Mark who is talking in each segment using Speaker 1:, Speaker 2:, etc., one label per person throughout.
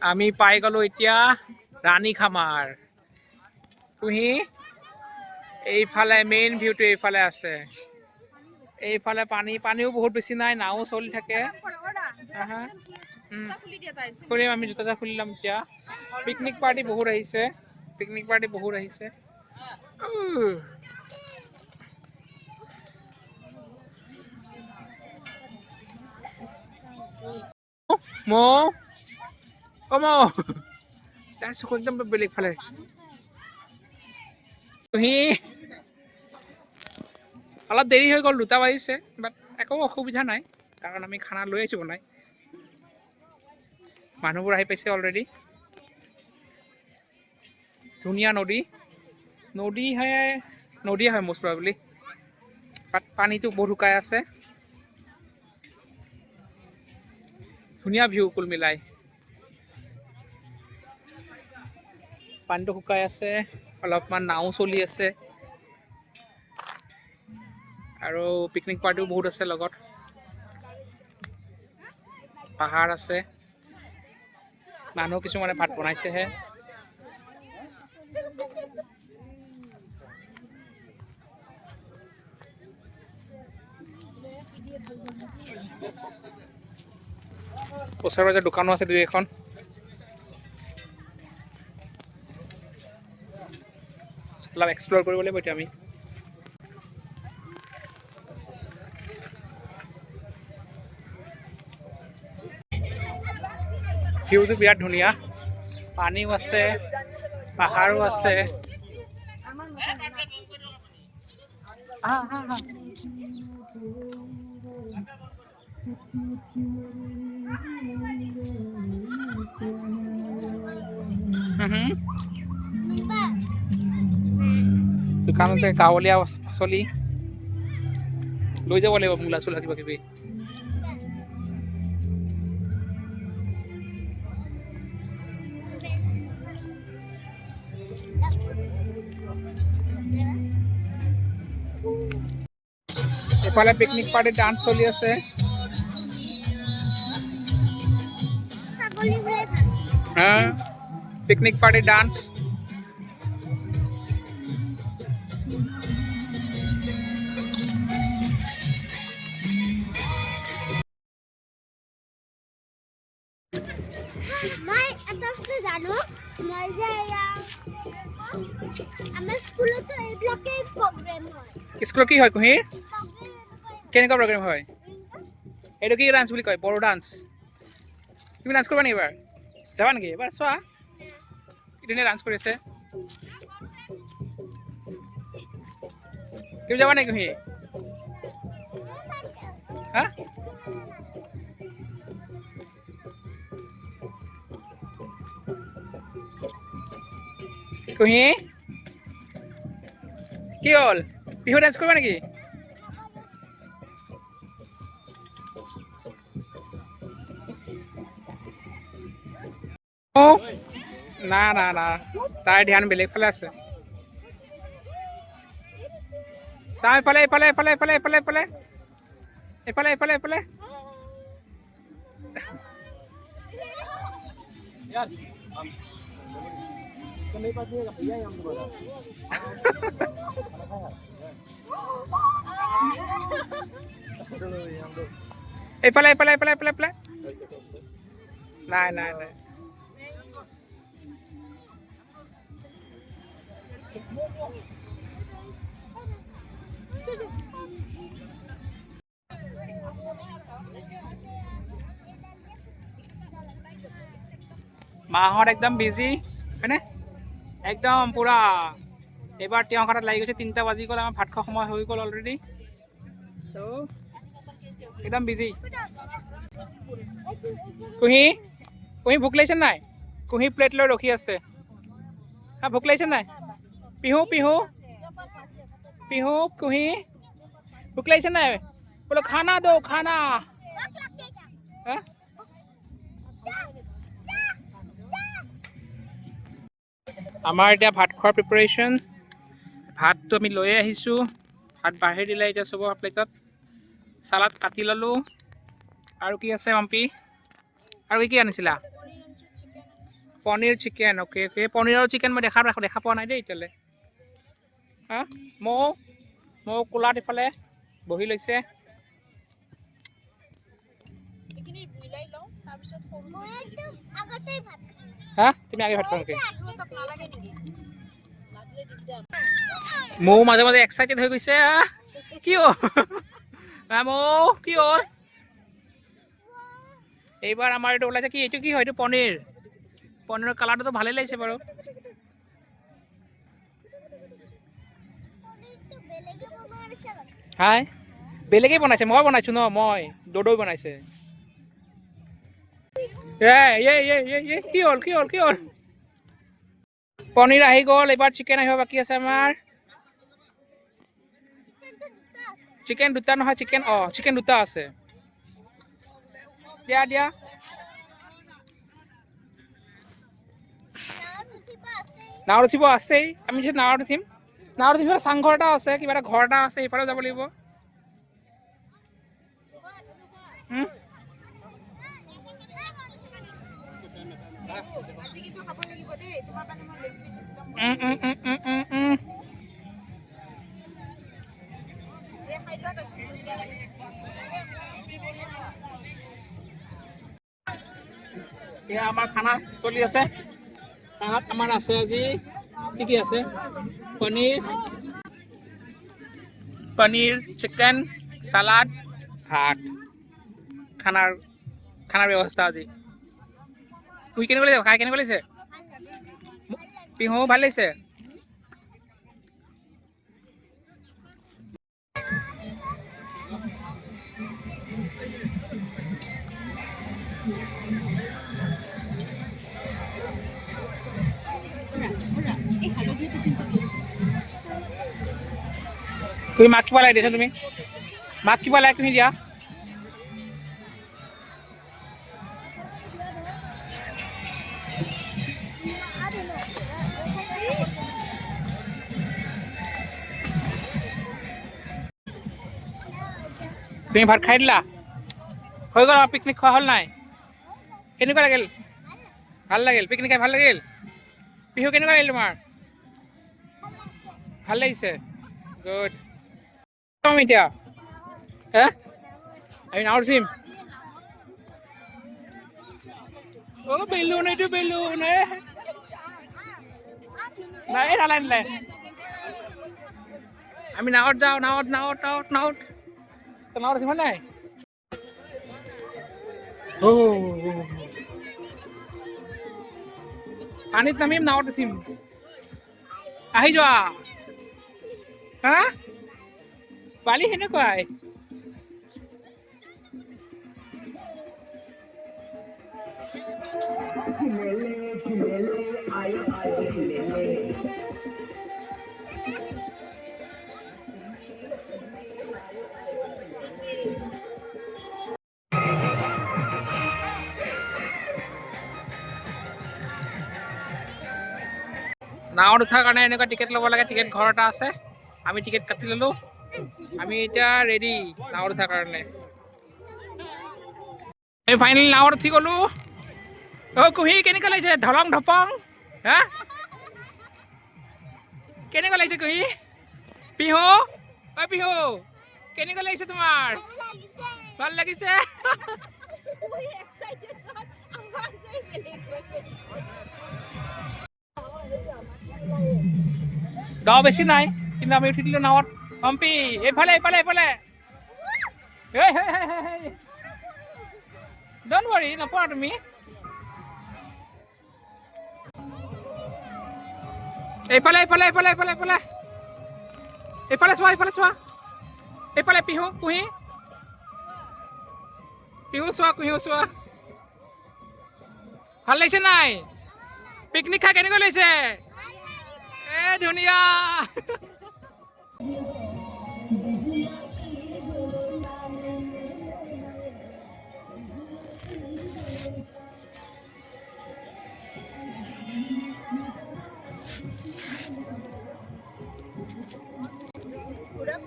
Speaker 1: আমি পাই গলো এতিয়া ৰাণী খামাৰ। কুহি এইফালে মেইন ভিউটো এইফালে আছে। এইফালে পানীও বহুত বেছি নাই, নাও চলি থাকে। খুলিম, আমি জোতা খুলি ল'ম এতিয়া। পিকনিক পাৰ্টি বহুত আহিছে। তাৰ চকু একদম বেলেগ ফালে। অলপ দেৰি হৈ গ'ল, 2টা বাজিছে, বাট একো অসুবিধা নাই কাৰণ আমি খানা লৈ আহিছোঁ বনাই। মানুহবোৰ আহি পাইছে অলৰেডি। ধুনীয়া নদীয়ে হয় মষ্ট প্ৰবেবলি, বাট পানীটো বহুত শুকাই আছে। ধুনীয়া ভিউ কুল মিলাই। পানীটো শুকাই আছে, অলপমান নাও চলি আছে আৰু পিকনিক পাৰ্টিও বহুত আছে লগত। পাহাৰ আছে, মানুহ কিছুমানে ভাত বনাইছেহে। ওচৰে পাজৰে দোকানো আছে 2-এখন। অলপ এক্সপ্ল'ৰ কৰিব লাগিব এতিয়া আমি। ভিউটো বিৰাট ধুনীয়া, পানীও আছে, পাহাৰো আছে। দোকানতে গাঁৱলীয়া পাচলি লৈ যাব লাগিব, মূলা চূলা কিবা কিবি। এফালে পিকনিক পাৰ্টি ডান্স চলি আছে। Picnic party dance.
Speaker 2: মই এটা জানো, মই যে আমাৰ স্কুলতো এইবিলাকেই প্ৰগ্ৰেম হয়।
Speaker 1: স্কুলত কি হয় কুহিৰ? কেনেকুৱা প্ৰগ্ৰেম হয়? এইটো কি ডান্স বুলি কয়? বড়ো ডান্স। তুমি ডান্স কৰিবা নেকি এবাৰ? যাবা নেকি? এবাৰ চোৱা, কি ধুনীয়া ডান্স কৰি আছে। তুমি যাবা নেকি কুহি? হা? কুহি কি হ'ল? বিহু ডান্স কৰিবা নেকি? না, তাইৰ ধ্যান বেলেগ ফালে আছে। চাওঁ এইফালে। এইফালে। নাই। মাহঁত একদম বিজি হয়নে? একদম পুৰা। এইবাৰ তেওঁ ঘৰত লাগি গৈছে, 3টা বাজি গ'ল, আমাৰ ভাত খোৱা সময় হৈ গ'ল অলৰেডি। একদম বিজি। কুহি ভোক লাগিছে নাই? কুহি প্লেট লৈ ৰখি আছে। ভোক লাগিছে নাই? পিহু কুহি ভোক লাগিছে নাই? বোলো খানা দো, খানা। আমাৰ এতিয়া ভাত খোৱাৰ প্ৰিপাৰেশ্যন। ভাতটো আমি লৈ আহিছোঁ, ভাত বাঢ়ি দিলে এতিয়া চবৰ প্লেটত। চালাড কাটি ল'লোঁ। আৰু কি আছে মাম্পি? আৰু কি আনিছিলা? Paneer chicken okay okay paneer আৰু চিকেন মই দেখা পোৱা নাই দেই এতিয়ালৈ হা মৌ কোলাত ইফালে বহি লৈছে
Speaker 2: মইতো আগতেই ভাত খাওঁ
Speaker 1: হা তুমি আগে ভাত খাও নেকি
Speaker 2: মইতো নালাগে নেকি
Speaker 1: মৌ মাজে মাজে এক্সাইটেড হৈ গৈছে কি মৌ কি হ'ল এইবাৰ আমাৰ এইটো ওলাইছে কি এইটো কি হয় এইটো পনীৰৰ কালাৰটো ভালেই লাগিছে বাৰু
Speaker 2: পনীৰটো বেলেগে বনোৱা নিচিনা
Speaker 1: হাই বেলেগে বনাইছে মই বনাইছো ন মই দদৈ বনাইছে কি হ'ল পনীৰ আহি গ'ল এইবাৰ চিকেন আহিব বাকী আছে আমাৰ চিকেন দুটা নহয় চিকেন দুটা আছে দিয়া নাৱত উঠিব আছেই আমি যে নাৱত উঠিম চাংঘৰ এটা আছে কিবা এটা ঘৰ এটা আছে সেইফালে যাব লাগিব এয়া আমাৰ খানা চলি আছে খানাত আমাৰ আছে আজি কি আছে পনীৰ চিকেন সালাড ভাত খানাৰ ব্যৱস্থা আজি তুই কেনেকুৱা লাগিছে খাই কেনেকুৱা লাগিছে পিহু ভাল লাগিছে তুমি মাক কিবা লাগে দিছা তুমি মাক কিবা লাগে তুমি দিয়া তুমি ভাত খাই দিলা হৈ গ'ল আমাৰ পিকনিক খোৱা হ'ল নাই কেনেকুৱা লাগিল ভাল লাগিল পিকনিক খাই ভাল লাগিল পিহু কেনেকুৱা লাগিল তোমাৰ ভাল লাগিছে গুড এতিয়া হে আমি নাৱত উঠিম বেলুন এইটো বেলুন নাই নালাগে আমি নাৱত যাওঁ নাৱত উঠিব নাই পানীত নামিম নাৱত উঠিম আহি যোৱা হা পালি সেনেকুৱাই নাৱত উঠাৰ কাৰণে এনেকুৱা টিকেট ল'ব লাগে টিকেট ঘৰ এটা আছে আমি টিকেট কাটি ল'লোঁ আমি এতিয়া ৰেডি নাৱত উঠাৰ কাৰণে আমি ফাইনেলি নাৱত উঠি গ'লোঁ কুহি কেনেকুৱা লাগিছে ধলং ধপং হা কেনেকুৱা লাগিছে কুহি পিহু পিহু কেনেকুৱা লাগিছে তোমাৰ ভাল লাগিছে গাঁও বেছি নাই কিন্তু আমি উঠি দিলোঁ নাৱত পম্পি এইফালে ডন্ট ৱৰি নপৰা তুমি এইফালে চোৱা এইফালে পিহু চোৱা ভাল লাগিছে নাই পিকনিক খাই কেনেকৈ লাগিছে ধুনীয়া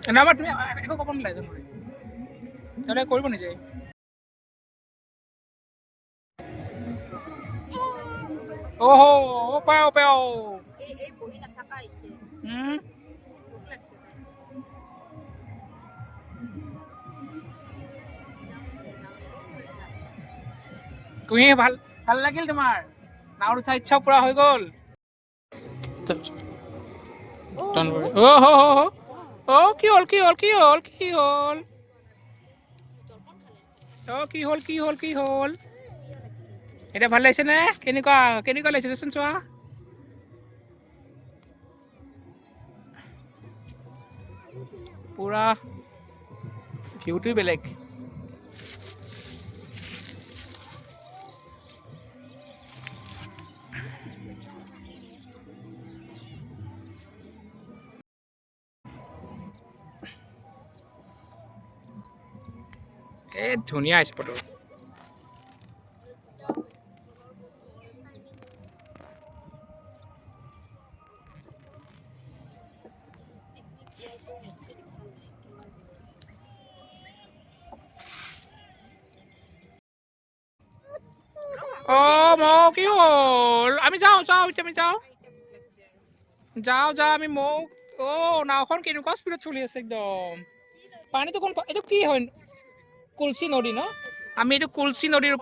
Speaker 1: নাম্বাৰ তুমি একো ক'ব নালাগে তাহলে কৰিব নিজে ওহো ও পেও পেও
Speaker 2: এই বহি নাথাকা হৈছে ভোক লাগছে তাই
Speaker 1: কুহি ভাল ভাল লাগিল তোমাৰ নাওত উঠা ইচ্ছা পুৰা হৈ গ'ল ও কি হ'ল কি হ'ল কি হ'ল কি হ'ল কি হ'ল এটা ভাল লাগিছে নে কেনেকুৱা কেনেকুৱা লাগিছে চোন চোৱা পুৰা ভিউটোই বেলেগ ধুনীয়া হৈছে ফটো ও মৌ কি হ'ল আমি যাওঁ এতিয়া আমি যাওঁ আমি মৌ নাওখন কেনেকুৱা স্পীডত চলি আছে একদম পানীটো কোন এইটো কি হয় কুলচি নদী ন আমি এইটো কুলচি নদীৰ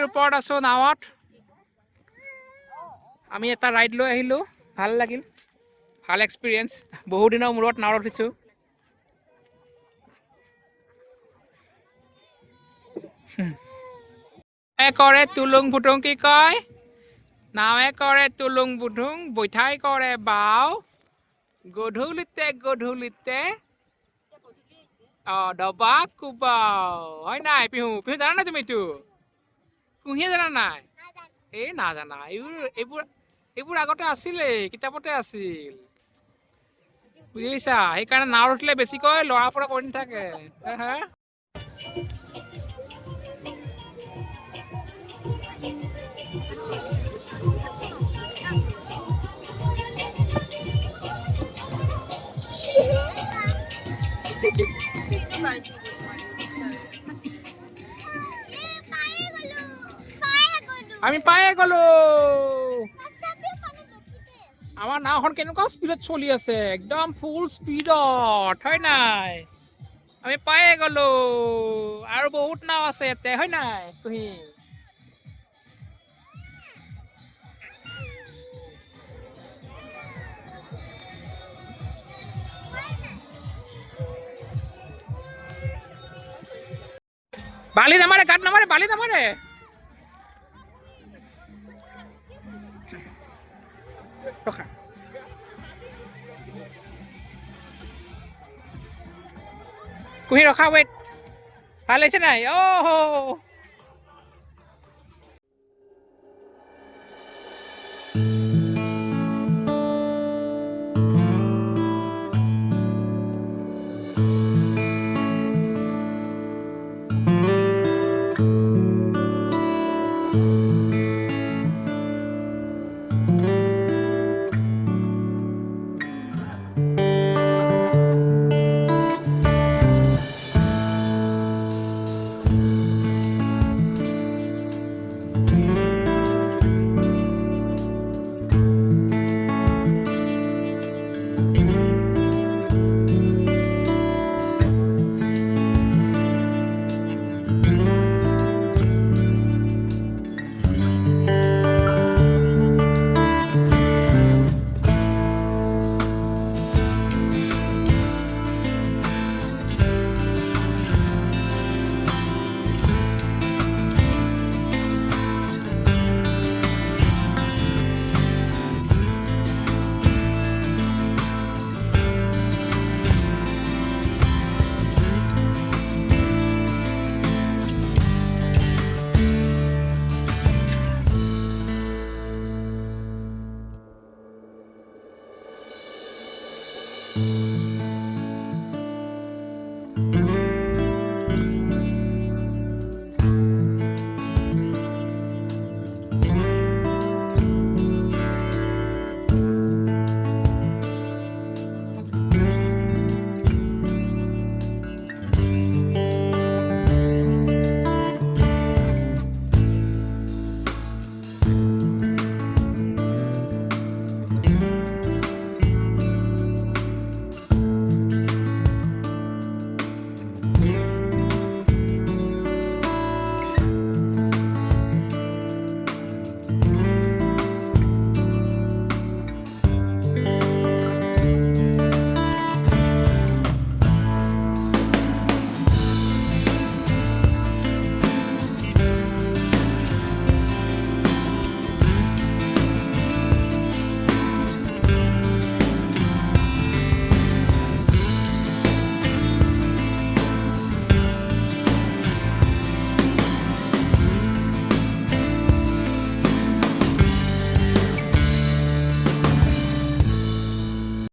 Speaker 1: ওপৰত আছো নাৱত আমি এটা ৰাইড লৈ আহিলো ভাল লাগিল ভাল এক্সপিৰিয়েঞ্চ বহু দিনৰ মূৰত নাৱত উঠিছো কৰে তুলুং ভুতুং কি কয় নাৱে কৰে তুলুং ভুতুং বৈঠাই কৰে বাও গধূলিতে ডবা কোবাও হয় নাই পিহু জানা নাই তুমি এইটো কুঁহিয়ে জানা নাই এই নাজানা এইবোৰ আগতে আছিলে কিতাপতে আছিল বুজিছা সেইকাৰণে নাৱত উঠিলে বেছিকৈ লৰা পৰা কৰি নাথাকে হা আমি পায়ে গলো আমাৰ নাওখন কেনেকুৱা স্পীডত চলি আছে একদম ফুল স্পীডত হয় নাই আমি পায়ে গলো আৰু বহুত নাও আছে ইয়াতে হয় নাই তুমি বালি নামাৰে গাত নামাৰে বালি নামাৰে ৰখা কুহি ৰখা ৱেট ভাল লাগিছে নাই